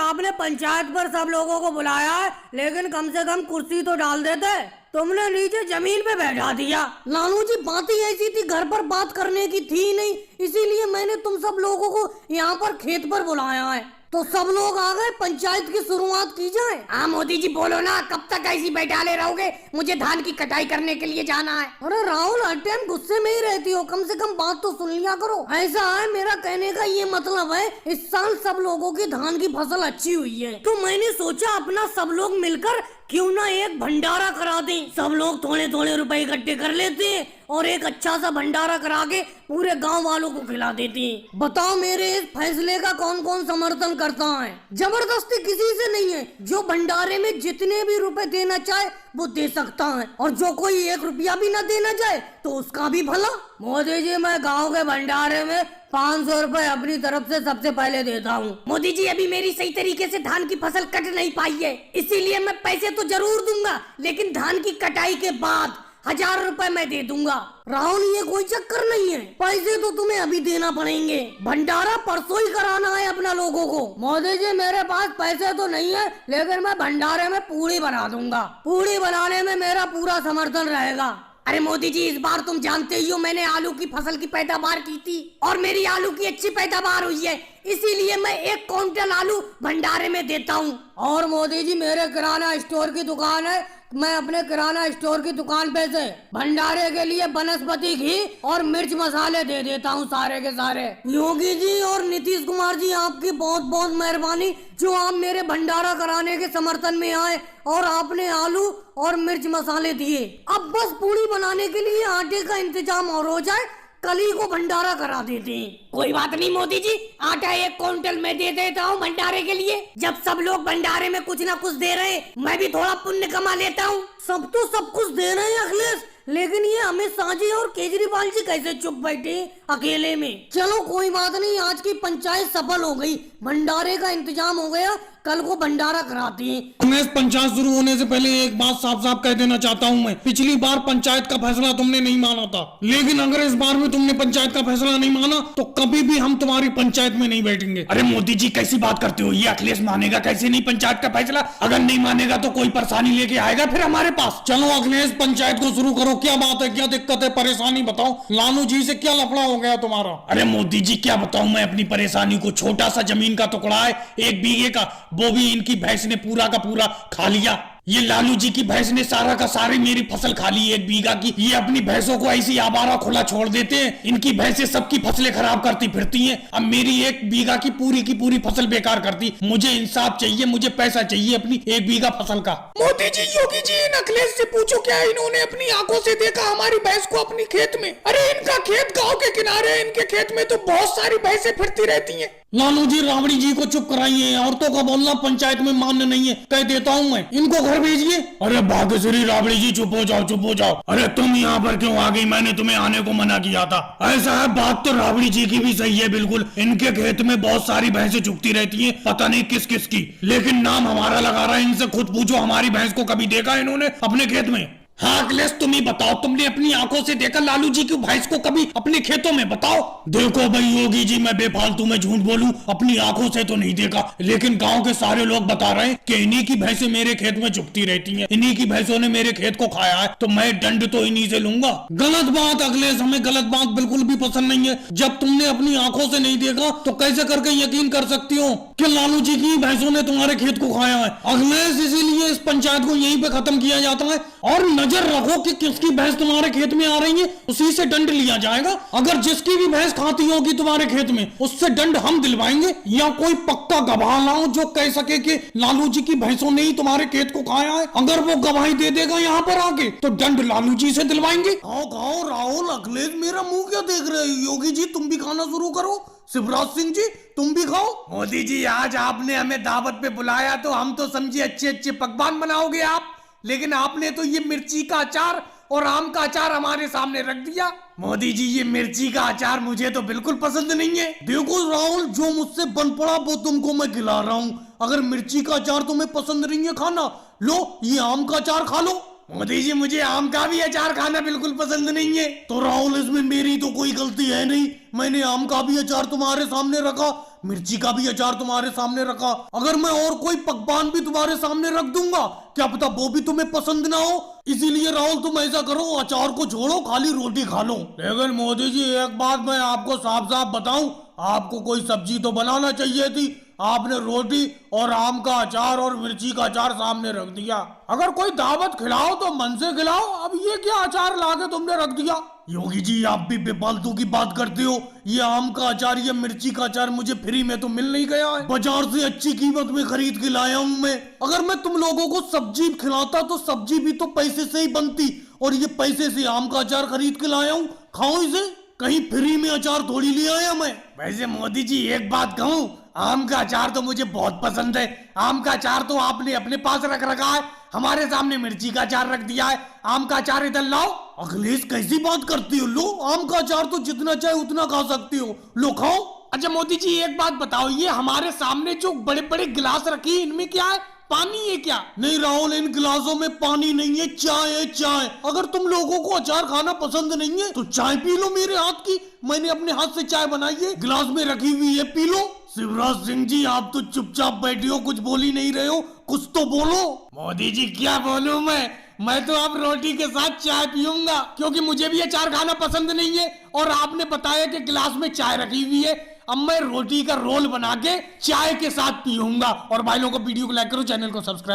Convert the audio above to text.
आपने पंचायत पर सब लोगों को बुलाया है, लेकिन कम से कम कुर्सी तो डाल देते। तुमने नीचे जमीन पे बैठा दिया। लालू जी, बात ही ऐसी थी, घर पर बात करने की थी नहीं, इसीलिए मैंने तुम सब लोगों को यहाँ पर खेत पर बुलाया है। तो सब लोग आ गए, पंचायत की शुरुआत की जाए। हाँ मोदी जी, बोलो ना, कब तक ऐसी बैठाले रहोगे? मुझे धान की कटाई करने के लिए जाना है। अरे राहुल, हर टाइम गुस्से में ही रहती हो, कम से कम बात तो सुन लिया करो। ऐसा है, मेरा कहने का ये मतलब है, इस साल सब लोगों की धान की फसल अच्छी हुई है, तो मैंने सोचा अपना सब लोग मिलकर क्यों ना एक भंडारा करा दें। सब लोग थोड़े थोड़े रुपए इकट्ठे कर लेते हैं और एक अच्छा सा भंडारा करा के पूरे गांव वालों को खिला देते हैं। बताओ मेरे इस फैसले का कौन कौन समर्थन करता है? जबरदस्ती किसी से नहीं है, जो भंडारे में जितने भी रुपए देना चाहे वो दे सकता है, और जो कोई 1 रुपया भी न देना चाहे तो उसका भी भला। मोदी जी, मैं गाँव के भंडारे में 500 रुपए अपनी तरफ से सबसे पहले देता हूँ। मोदी जी, अभी मेरी सही तरीके से धान की फसल कट नहीं पाई है, इसीलिए मैं पैसे तो जरूर दूंगा, लेकिन धान की कटाई के बाद 1000 रुपए मैं दे दूंगा। राहुल, ये कोई चक्कर नहीं है, पैसे तो तुम्हें अभी देना पड़ेंगे। भंडारा परसों ही कराना है अपना लोगों को। मोदी जी, मेरे पास पैसे तो नहीं है, लेकिन मैं भंडारे में पूड़ी बना दूंगा। पूड़ी बनाने में मेरा पूरा समर्थन रहेगा। अरे मोदी जी, इस बार तुम जानते ही हो, मैंने आलू की फसल की पैदावार की थी और मेरी आलू की अच्छी पैदावार हुई है, इसीलिए मैं 1 क्विंटल आलू भंडारे में देता हूँ। और मोदी जी, मेरे किराना स्टोर की दुकान है, मैं अपने किराना स्टोर की दुकान पे से भंडारे के लिए वनस्पति घी और मिर्च मसाले दे देता हूँ सारे के सारे। योगी जी और नीतीश कुमार जी, आपकी बहुत बहुत मेहरबानी, जो आप मेरे भंडारा कराने के समर्थन में आए और आपने आलू और मिर्च मसाले दिए। अब बस पूड़ी बनाने के लिए आटे का इंतजाम और हो जाए, कल ही को भंडारा करा देते हैं। कोई बात नहीं मोदी जी, आटा 1 क्विंटल मैं दे देता हूँ भंडारे के लिए। जब सब लोग भंडारे में कुछ ना कुछ दे रहे हैं, मैं भी थोड़ा पुण्य कमा लेता हूँ। सब तो सब कुछ दे रहे हैं अखिलेश, लेकिन ये अमित शाह जी और केजरीवाल जी कैसे चुप बैठे अकेले में? चलो कोई बात नहीं, आज की पंचायत सफल हो गई, भंडारे का इंतजाम हो गया, कल को भंडारा कराते हैं। मैं पंचायत शुरू होने से पहले एक बात साफ साफ कह देना चाहता हूँ। मैं पिछली बार पंचायत का फैसला तुमने नहीं माना था, लेकिन अगर इस बार भी तुमने पंचायत का फैसला नहीं माना तो कभी भी हम तुम्हारी पंचायत में नहीं बैठेंगे। अरे मोदी जी, कैसी बात करते हो? ये अखिलेश मानेगा कैसे नहीं पंचायत का फैसला? अगर नहीं मानेगा तो कोई परेशानी लेके आएगा फिर हमारे पास। चलो अखिलेश, पंचायत को शुरू करो। क्या बात है, क्या दिक्कत है, परेशानी बताओ। लालू जी से क्या लफड़ा हो गया तुम्हारा? अरे मोदी जी, क्या बताऊं मैं अपनी परेशानी को। छोटा सा जमीन का टुकड़ा है 1 बीघे का, वो भी इनकी भैंस ने पूरा का पूरा खा लिया। ये लालू जी की भैंस ने सारा का सारी मेरी फसल खा ली 1 बीघा की। ये अपनी भैंसों को ऐसी आवारा खुला छोड़ देते हैं, इनकी भैंसें सबकी फसलें खराब करती फिरती हैं। अब मेरी 1 बीघा की पूरी फसल बेकार करती। मुझे इंसाफ चाहिए, मुझे पैसा चाहिए अपनी 1 बीघा फसल का। मोदी जी, योगी जी, इन अखिलेश से पूछो, क्या इन्होंने अपनी आंखों से देखा हमारी भैंस को अपनी खेत में? अरे इनका खेत गाँव के किनारे है, इनके खेत में तो बहुत सारी भैंसें फिरती रहती है। लालू जी, राबड़ी जी को चुप कराइए, औरतों का बोलना पंचायत में मान्य नहीं है, कह देता हूँ मैं, इनको घर भेजिए। अरे भाग्यश्री राबड़ी जी, चुप हो जाओ, चुप हो जाओ। अरे तुम यहाँ पर क्यों आ गई? मैंने तुम्हें आने को मना किया था। ऐसा है, बात तो राबड़ी जी की भी सही है बिल्कुल। इनके खेत में बहुत सारी भैंसें चुगती रहती हैं, पता नहीं किस किस की, लेकिन नाम हमारा लगा रहा है। इनसे खुद पूछो, हमारी भैंस को कभी देखा इन्होंने अपने खेत में? हाँ अखिलेश, तुम ही बताओ, तुमने अपनी आंखों से देखा लालू जी की भैंस को कभी अपने खेतों में? बताओ। देखो भाई योगी जी, मैं बेफालतू में झूठ बोलूं, अपनी आंखों से तो नहीं देखा, लेकिन गांव के सारे लोग बता रहे हैं कि इन्हीं की भैंसें मेरे खेत में चुगती रहती हैं, इन्हीं की भैंसों ने मेरे खेत को खाया है, तो मैं दंड तो इन्हीं से लूंगा। गलत बात अखिलेश, हमें गलत बात बिल्कुल भी पसंद नहीं है। जब तुमने अपनी आंखों से नहीं देखा तो कैसे करके यकीन कर सकती हो कि लालू जी की भैंसों ने तुम्हारे खेत को खाया है? अखिलेश, इसीलिए इस पंचायत को यहीं पे खत्म किया जाता है, और नजर रखो कि किसकी भैंस तुम्हारे खेत में आ रही है, उसी से दंड लिया जाएगा। अगर जिसकी भी भैंस खाती होगी तुम्हारे खेत में, उससे दंड हम दिलवाएंगे, या कोई पक्का गवाह लाओ जो कह सके कि लालू जी की भैंसों ने ही तुम्हारे खेत को खाया है। अगर वो गवाही दे देगा यहाँ पर आके, तो दंड लालू जी से दिलवाएंगे। खाओ राहुल, अखिलेश मेरा मुंह क्या देख रहे हो? योगी जी, तुम भी खाना शुरू करो। शिवराज सिंह जी, तुम भी खाओ। मोदी जी, आज आपने हमें दावत पे बुलाया तो हम तो समझे अच्छे अच्छे पकवान बनाओगे आप, लेकिन आपने तो ये मिर्ची का अचार और आम का अचार हमारे सामने रख दिया। मोदी जी, ये मिर्ची का अचार मुझे तो बिल्कुल पसंद नहीं है। देखो राहुल, जो मुझसे बन पड़ा वो तुमको मैं खिला रहा हूँ। अगर मिर्ची का अचार तुम्हें पसंद नहीं है खाना, लो ये आम का अचार खा लो। मोदी जी, मुझे आम का भी अचार खाना बिल्कुल पसंद नहीं है। तो राहुल, इसमें मेरी तो कोई गलती है नहीं, मैंने आम का भी अचार तुम्हारे सामने रखा, मिर्ची का भी अचार तुम्हारे सामने रखा। अगर मैं और कोई पकवान भी तुम्हारे सामने रख दूंगा, क्या पता वो भी तुम्हें पसंद ना हो। इसीलिए राहुल तुम ऐसा करो, अचार को छोड़ो, खाली रोटी खा लो। लेकिन मोदी जी एक बात मैं आपको साफ साफ बताऊं, आपको कोई सब्जी तो बनाना चाहिए थी। आपने रोटी और आम का अचार और मिर्ची का अचार सामने रख दिया। अगर कोई दावत खिलाओ तो मन से खिलाओ, अब ये क्या अचार लाके तुमने रख दिया। योगी जी आप भी बेफालतू की बात करते हो। ये आम का अचार, ये मिर्ची का अचार मुझे फ्री में तो मिल नहीं गया है, बाजार से अच्छी कीमत में खरीद के लाया हूँ मैं। अगर मैं तुम लोगों को सब्जी खिलाता तो सब्जी भी तो पैसे से ही बनती, और ये पैसे से आम का अचार खरीद के लाया हूँ। खाओ इसे, कहीं फ्री में अचार थोड़ी ले आया मैं। वैसे मोदी जी एक बात कहूँ, आम का अचार तो मुझे बहुत पसंद है। आम का अचार तो आपने अपने पास रख रखा है, हमारे सामने मिर्ची का अचार रख दिया है। आम का अचार इधर लाओ। अखिलेश कैसी बात करती हो? लो आम का अचार तो जितना चाहे उतना खा सकती हो, लो खाओ। अच्छा मोदी जी एक बात बताओ, ये हमारे सामने जो बड़े बड़े गिलास रखी है, इनमें क्या है? पानी है क्या? नहीं राहुल, इन गिलासों में पानी नहीं है, चाय है चाय। अगर तुम लोगों को अचार खाना पसंद नहीं है तो चाय पी लो मेरे हाथ की। मैंने अपने हाथ से चाय बनाई है, गिलास में रखी हुई है, पी लो। शिवराज सिंह जी आप तो चुपचाप बैठे हो, कुछ बोल ही नहीं रहे हो, कुछ तो बोलो। मोदी जी क्या बोलूं मैं तो अब रोटी के साथ चाय पीऊंगा, क्योंकि मुझे भी अचार खाना पसंद नहीं है। और आपने बताया कि गिलास में चाय रखी हुई है, अब मैं रोटी का रोल बना के चाय के साथ पीऊंगा। और भाई लोगों को वीडियो को लाइक करो, चैनल को सब्सक्राइब